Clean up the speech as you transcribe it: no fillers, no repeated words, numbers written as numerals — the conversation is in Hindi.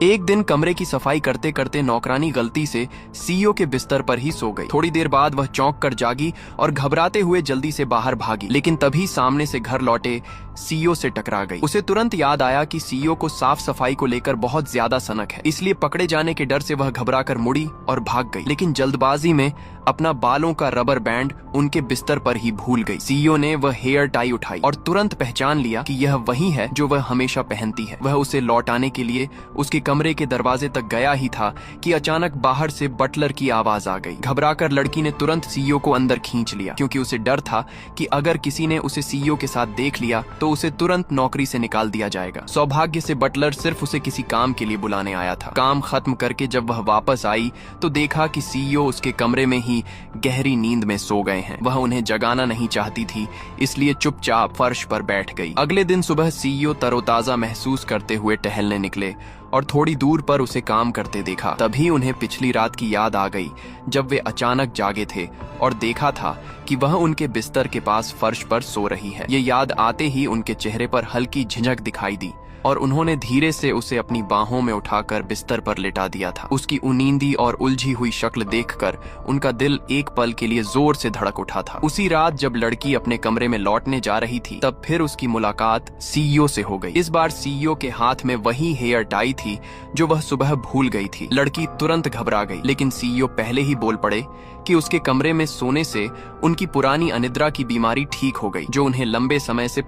एक दिन कमरे की सफाई करते करते नौकरानी गलती से सीईओ के बिस्तर पर ही सो गई। थोड़ी देर बाद वह चौंक कर जागी और घबराते हुए जल्दी से बाहर भागी, लेकिन तभी सामने से घर लौटे सीईओ से टकरा गई। उसे तुरंत याद आया कि सीईओ को साफ सफाई को लेकर बहुत ज्यादा सनक है, इसलिए पकड़े जाने के डर से वह घबराकर मुड़ी और भाग गई, लेकिन जल्दबाजी में अपना बालों का रबर बैंड उनके बिस्तर पर ही भूल गई। सीईओ ने वह हेयर टाई उठाई और तुरंत पहचान लिया कि यह वही है जो वह हमेशा पहनती है। वह उसे लौटाने के लिए उसके कमरे के दरवाजे तक गया ही था कि अचानक बाहर से बटलर की आवाज आ गई। घबराकर लड़की ने तुरंत सीईओ को अंदर खींच लिया, क्योंकि उसे डर था कि अगर किसी ने उसे सीईओ के साथ देख लिया तो उसे तुरंत नौकरी से निकाल दिया जाएगा। सौभाग्य से बटलर सिर्फ उसे किसी काम के लिए बुलाने आया था। काम खत्म करके जब वह वापस आई तो देखा कि सीईओ उसके कमरे में ही गहरी नींद में सो गए हैं। वह उन्हें जगाना नहीं चाहती थी, इसलिए चुपचाप फर्श पर बैठ गई। अगले दिन सुबह सीईओ तरोताजा महसूस करते हुए टहलने निकले और थोड़ी दूर पर उसे काम करते देखा। तभी उन्हें पिछली रात की याद आ गई जब वे अचानक जागे थे और देखा था कि वह उनके बिस्तर के पास फर्श पर सो रही है। ये याद आते ही उनके चेहरे पर हल्की झिझक दिखाई दी और उन्होंने धीरे से उसे अपनी बाहों में उठाकर बिस्तर पर लिटा दिया था। उसकी उनींदी और उलझी हुई शक्ल देखकर उनका दिल एक पल के लिए जोर से धड़क उठा था। उसी रात जब लड़की अपने कमरे में लौटने जा रही थी तब फिर उसकी मुलाकात सीईओ से हो गई। इस बार सीईओ के हाथ में वही हेयर टाई थी जो वह सुबह भूल गई थी। लड़की तुरंत घबरा गई, लेकिन सीईओ पहले ही बोल पड़े कि उसके कमरे में सोने से उनकी पुरानी अनिद्रा की बीमारी ठीक हो गई, जो उन्हें लंबे समय से